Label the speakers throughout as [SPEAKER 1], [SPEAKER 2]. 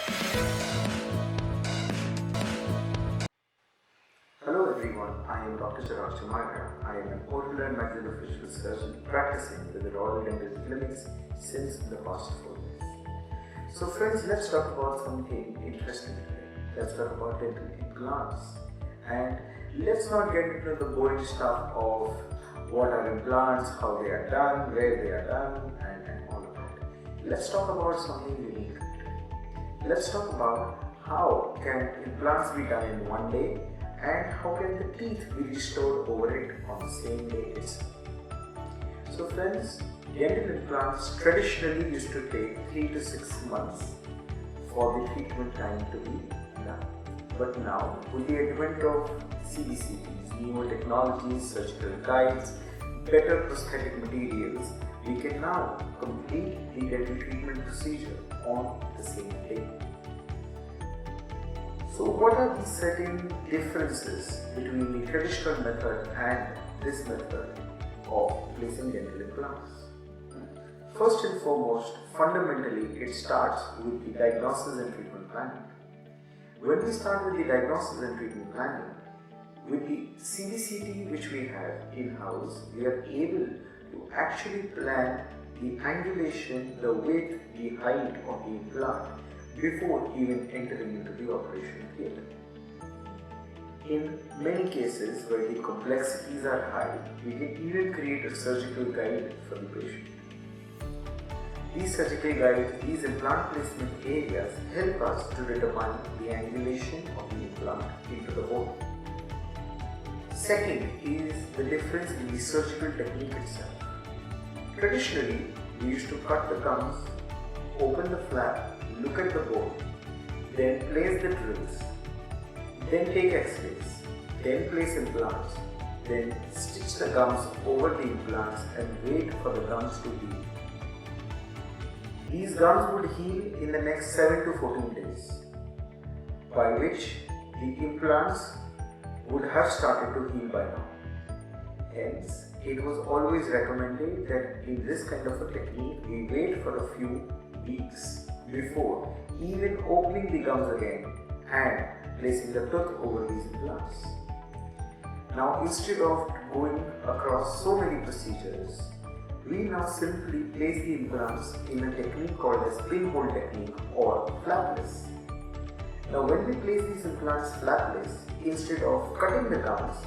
[SPEAKER 1] Hello everyone, I am Dr Chirag Chamria. I am an oral and Maxillofacial Surgeon practicing with the Royal Dental Clinics since the past 4 years. So friends, let's talk about something interesting today. Let's talk about dental implants. And let's not get into the boring stuff of what are implants, how they are done, where they are done, and all of that. Let's talk about something unique. Let's talk about how can implants be done in one day and how can the teeth be restored over it on the same day itself. So friends, dental implants traditionally used to take 3 to 6 months for the treatment time to be done. But now, with the advent of CBCTs, newer technologies, surgical guides, better prosthetic materials, we can now complete the dental treatment procedure on the same day. So what are the certain differences between the traditional method and this method of placing dental implants? First and foremost, fundamentally, it starts with the diagnosis and treatment planning. When we start with the diagnosis and treatment planning, with the CBCT which we have in-house, we are able to actually plan the angulation, the width, the height of the implant before even entering into the operation theatre. In many cases where the complexities are high, we can even create a surgical guide for the patient. These surgical guides, these implant placement areas help us to determine the angulation of the implant into the bone. Second is the difference in the surgical technique itself. Traditionally, we used to cut the gums, open the flap, look at the bone, then place the drills, then take x-rays, then place implants, then stitch the gums over the implants and wait for the gums to heal. These gums would heal in the next 7 to 14 days, by which the implants would have started to heal by now. Hence, it was always recommended that in this kind of a technique, we wait for a few weeks before even opening the gums again and placing the tooth over these implants. Now, instead of going across so many procedures, we now simply place the implants in a technique called as pinhole technique or flapless. Now, when we place these implants flapless, instead of cutting the gums,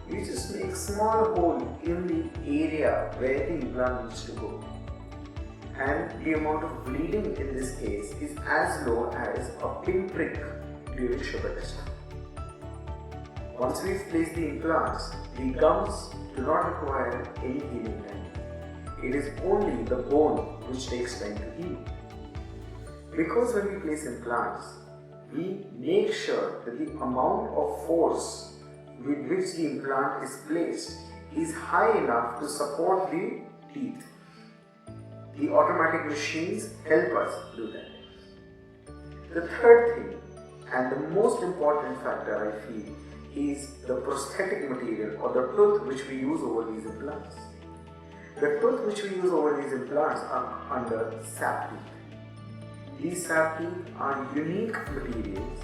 [SPEAKER 1] we just make a small hole in the area where the implant needs to go. And the amount of bleeding in this case is as low as a pinprick during sugar testing. Once we've placed the implants, the gums do not require any healing time. It is only the bone which takes time to heal. Because when we place implants, we make sure that the amount of force with which the implant is placed is high enough to support the teeth. The automatic machines help us do that. The third thing, and the most important factor I feel, is the prosthetic material or the tooth which we use over these implants. The tooth which we use over these implants are under SAPTeeth. These SAPTeeth are unique materials.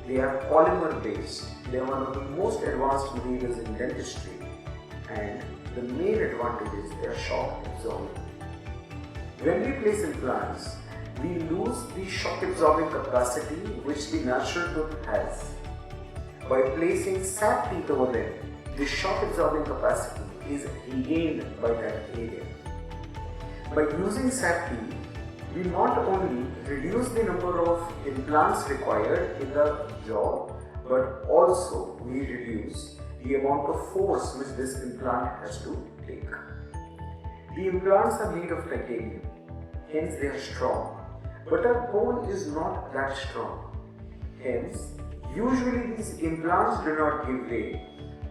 [SPEAKER 1] They are polymer based. They are one of the most advanced materials in dentistry, and the main advantage is they are shock absorbing. When we place implants, we lose the shock absorbing capacity which the natural tooth has. By placing SAPTeeth over them, the shock absorbing capacity is regained by that area. By using SAPTeeth, we not only reduce the number of implants required in the jaw, but also we reduce the amount of force which this implant has to take. The implants are made of titanium, hence they are strong, but our bone is not that strong. Hence, usually these implants do not give way,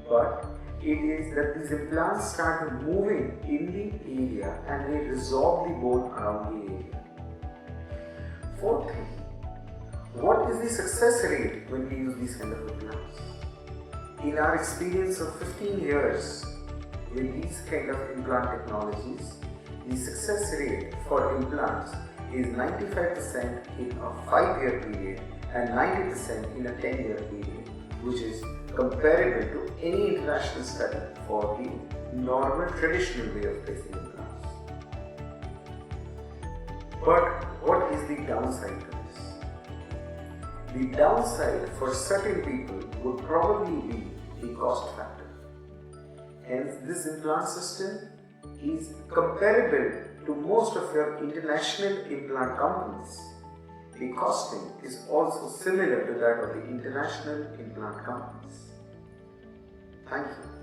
[SPEAKER 1] but it is that these implants start moving in the area and they resorb the bone around the area. Fourth thing, what is the success rate when we use these kind of implants? In our experience of 15 years with these kind of implant technologies, the success rate for implants is 95% in a 5-year period and 90% in a 10-year period, which is comparable to any international study for the normal traditional way of placing implants. But what is the downside to this? The downside for certain people would probably be the cost factor. Hence, this implant system is comparable to most of your international implant companies. The costing is also similar to that of the international implant companies. Thank you.